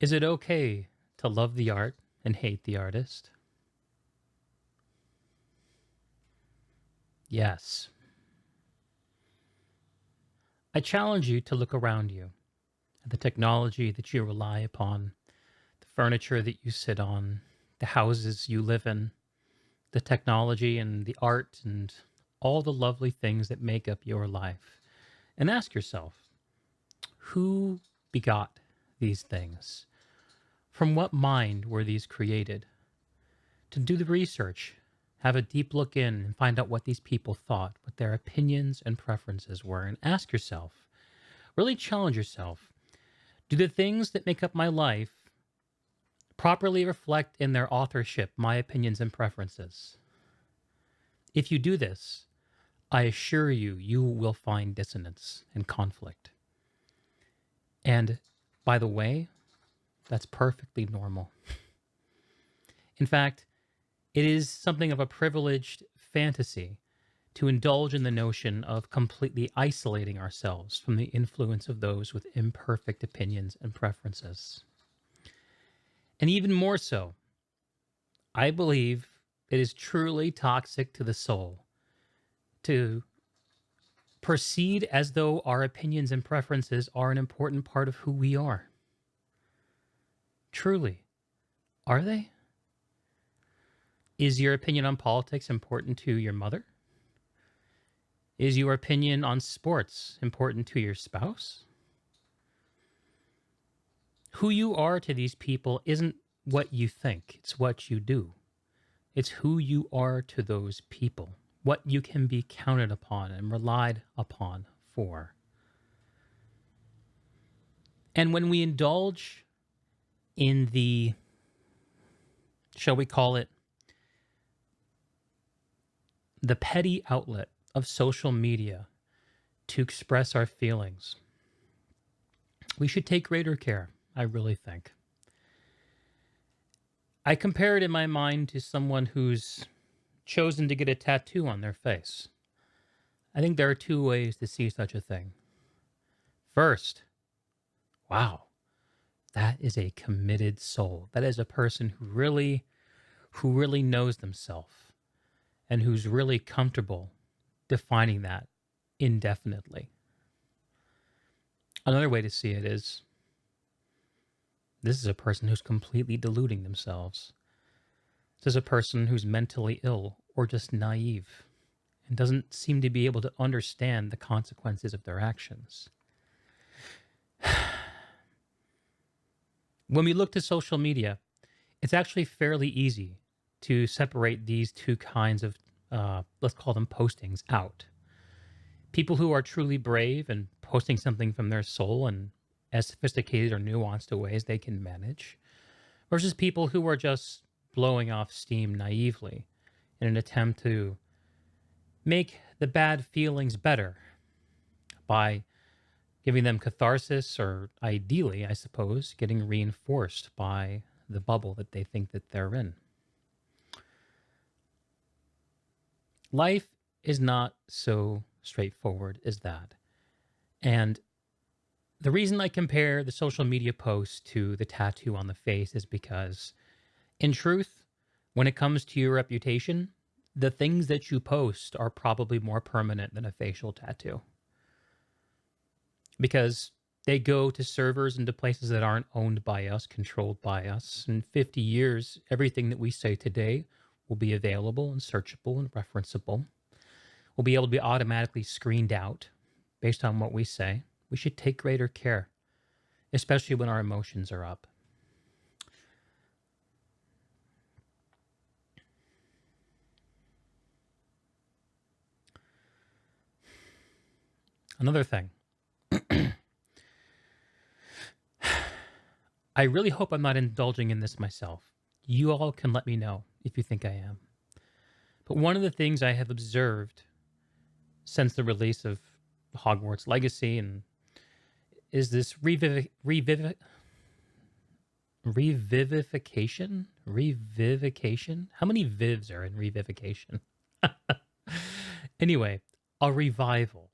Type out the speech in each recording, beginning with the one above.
Is it okay to love the art and hate the artist? Yes. I challenge you to look around you at the technology that you rely upon, the furniture that you sit on, the houses you live in, the technology and the art and all the lovely things that make up your life. And ask yourself, who begot these things? From what mind were these created? To do the research, have a deep look in and find out what these people thought, what their opinions and preferences were, and ask yourself, really challenge yourself, do the things that make up my life properly reflect in their authorship my opinions and preferences? If you do this, I assure you, you will find dissonance and conflict. And by the way, that's perfectly normal. In fact, it is something of a privileged fantasy to indulge in the notion of completely isolating ourselves from the influence of those with imperfect opinions and preferences. And even more so, I believe it is truly toxic to the soul to proceed as though our opinions and preferences are an important part of who we are. Truly, are they? Is your opinion on politics important to your mother? Is your opinion on sports important to your spouse? Who you are to these people isn't what you think, it's what you do. It's who you are to those people, what you can be counted upon and relied upon for. And when we indulge in the, shall we call it, the petty outlet of social media to express our feelings, we should take greater care, I really think. I compare it in my mind to someone who's chosen to get a tattoo on their face. I think there are two ways to see such a thing. First, wow, that is a committed soul. That is a person who really knows themselves and who's really comfortable defining that indefinitely. Another way to see it is this is a person who's completely deluding themselves. This is a person who's mentally ill or just naive and doesn't seem to be able to understand the consequences of their actions. When we look to social media, it's actually fairly easy to separate these two kinds of, let's call them postings, out. People who are truly brave and posting something from their soul in as sophisticated or nuanced a way as they can manage, versus people who are just blowing off steam naively in an attempt to make the bad feelings better by giving them catharsis or ideally, I suppose, getting reinforced by the bubble that they think that they're in. Life is not so straightforward as that. And the reason I compare the social media post to the tattoo on the face is because, in truth, when it comes to your reputation, the things that you post are probably more permanent than a facial tattoo. Because they go to servers and to places that aren't owned by us, controlled by us. In 50 years, everything that we say today will be available and searchable and referenceable. We'll be able to be automatically screened out based on what we say. We should take greater care, especially when our emotions are up. Another thing, I really hope I'm not indulging in this myself. You all can let me know if you think I am. But one of the things I have observed since the release of Hogwarts Legacy and is this revivification. How many vivs are in revivification? Anyway, a revival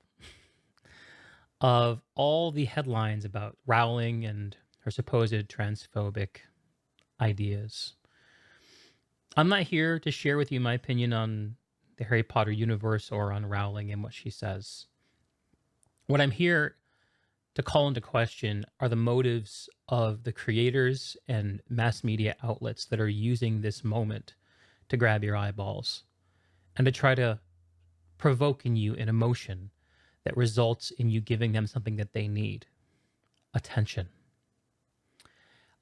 of all the headlines about Rowling and her supposed transphobic ideas. I'm not here to share with you my opinion on the Harry Potter universe or on Rowling and what she says. What I'm here to call into question are the motives of the creators and mass media outlets that are using this moment to grab your eyeballs and to try to provoke in you an emotion that results in you giving them something that they need: attention.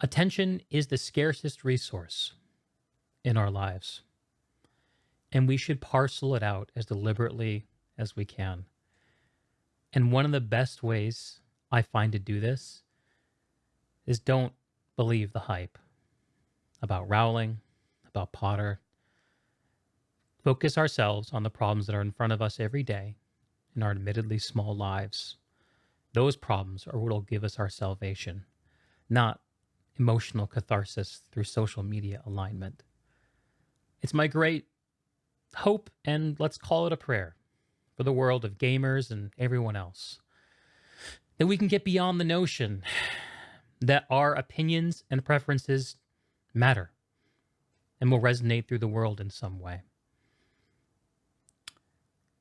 Attention is the scarcest resource in our lives, and we should parcel it out as deliberately as we can. And one of the best ways I find to do this is don't believe the hype about Rowling, about Potter. Focus ourselves on the problems that are in front of us every day in our admittedly small lives. Those problems are what will give us our salvation, not emotional catharsis through social media alignment. It's my great hope, and let's call it a prayer, for the world of gamers and everyone else, that we can get beyond the notion that our opinions and preferences matter and will resonate through the world in some way.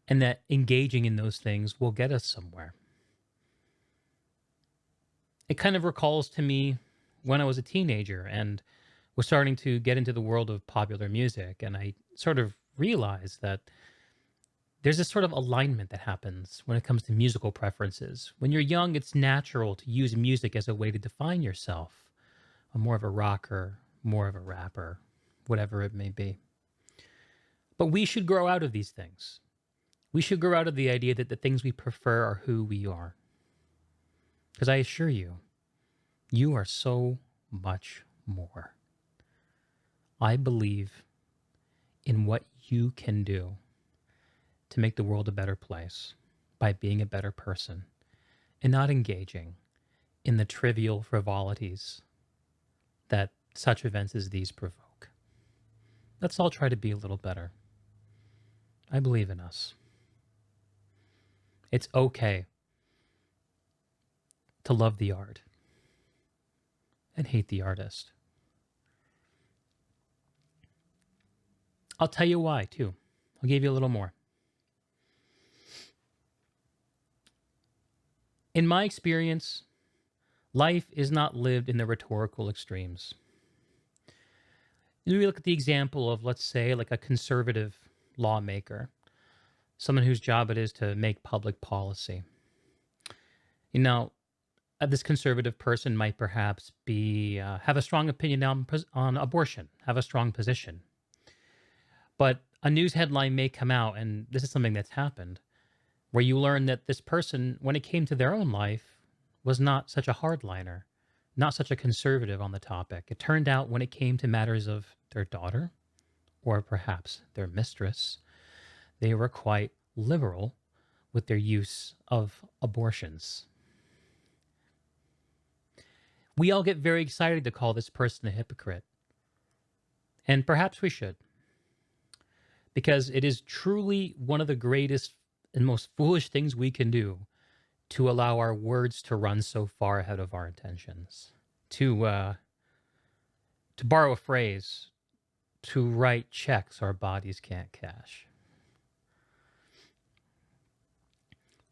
And that engaging in those things will get us somewhere. It kind of recalls to me when I was a teenager and was starting to get into the world of popular music, and I sort of realized that there's this sort of alignment that happens when it comes to musical preferences. When you're young, it's natural to use music as a way to define yourself. I'm more of a rocker, more of a rapper, whatever it may be. But we should grow out of these things. We should grow out of the idea that the things we prefer are who we are. Because I assure you, you are so much more. I believe in what you can do to make the world a better place by being a better person and not engaging in the trivial frivolities that such events as these provoke. Let's all try to be a little better. I believe in us. It's okay to love the art and hate the artist. I'll tell you why, too. I'll give you a little more. In my experience, life is not lived in the rhetorical extremes. We look at the example of, let's say, like a conservative lawmaker, someone whose job it is to make public policy. You know, this conservative person might perhaps be have a strong opinion on abortion, have a strong position. But a news headline may come out, and this is something that's happened, where you learn that this person, when it came to their own life, was not such a hardliner, not such a conservative on the topic. It turned out when it came to matters of their daughter, or perhaps their mistress, they were quite liberal with their use of abortions. We all get very excited to call this person a hypocrite. And perhaps we should. Because it is truly one of the greatest and most foolish things we can do to allow our words to run so far ahead of our intentions. To borrow a phrase, to write checks our bodies can't cash.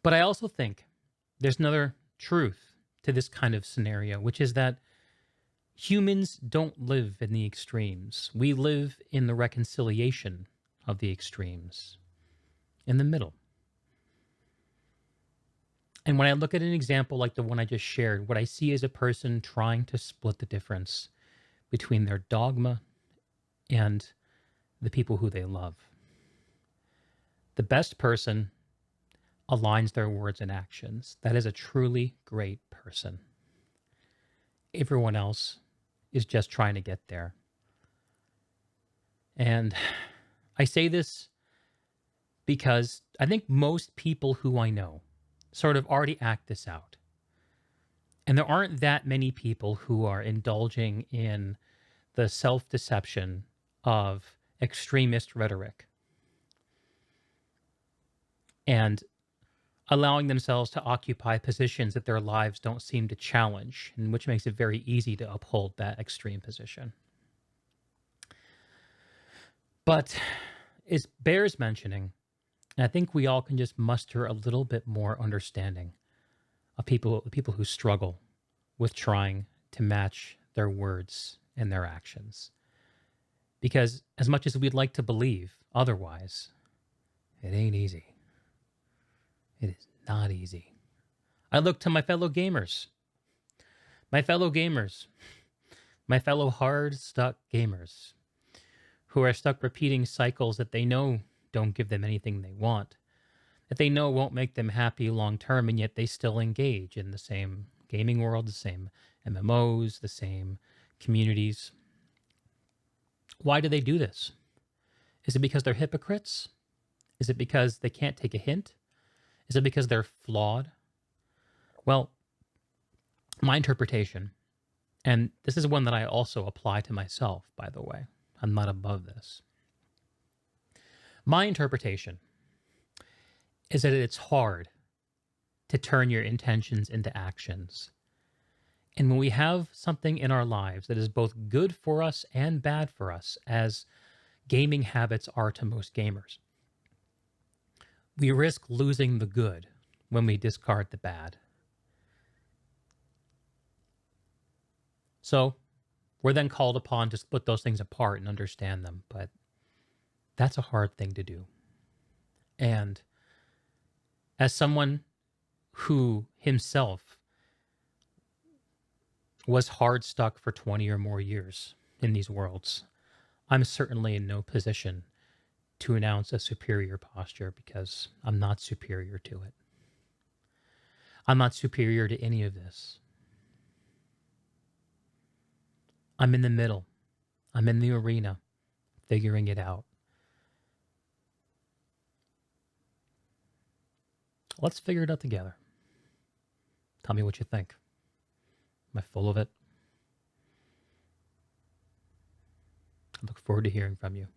But I also think there's another truth to this kind of scenario, which is that humans don't live in the extremes. We live in the reconciliation of the extremes, in the middle. And when I look at an example like the one I just shared, what I see is a person trying to split the difference between their dogma and the people who they love. The best person aligns their words and actions. That is a truly great person. Everyone else is just trying to get there. And I say this because I think most people who I know sort of already act this out. And there aren't that many people who are indulging in the self-deception of extremist rhetoric. And allowing themselves to occupy positions that their lives don't seem to challenge, and which makes it very easy to uphold that extreme position. But it bears mentioning, and I think we all can just muster a little bit more understanding of people who struggle with trying to match their words and their actions. Because as much as we'd like to believe otherwise, it ain't easy. It is not easy. I look to my fellow gamers, my fellow gamers, my fellow hard stuck gamers who are stuck repeating cycles that they know don't give them anything they want, that they know won't make them happy long term, and yet they still engage in the same gaming world, the same MMOs, the same communities. Why do they do this? Is it because they're hypocrites? Is it because they can't take a hint? Is it because they're flawed? Well, my interpretation, and this is one that I also apply to myself, by the way, I'm not above this. My interpretation is that it's hard to turn your intentions into actions. And when we have something in our lives that is both good for us and bad for us, as gaming habits are to most gamers, we risk losing the good when we discard the bad. So we're then called upon to split those things apart and understand them. But that's a hard thing to do. And as someone who himself was hard stuck for 20 or more years in these worlds, I'm certainly in no position to announce a superior posture because I'm not superior to it. I'm not superior to any of this. I'm in the middle. I'm in the arena, figuring it out. Let's figure it out together. Tell me what you think. Am I full of it? I look forward to hearing from you.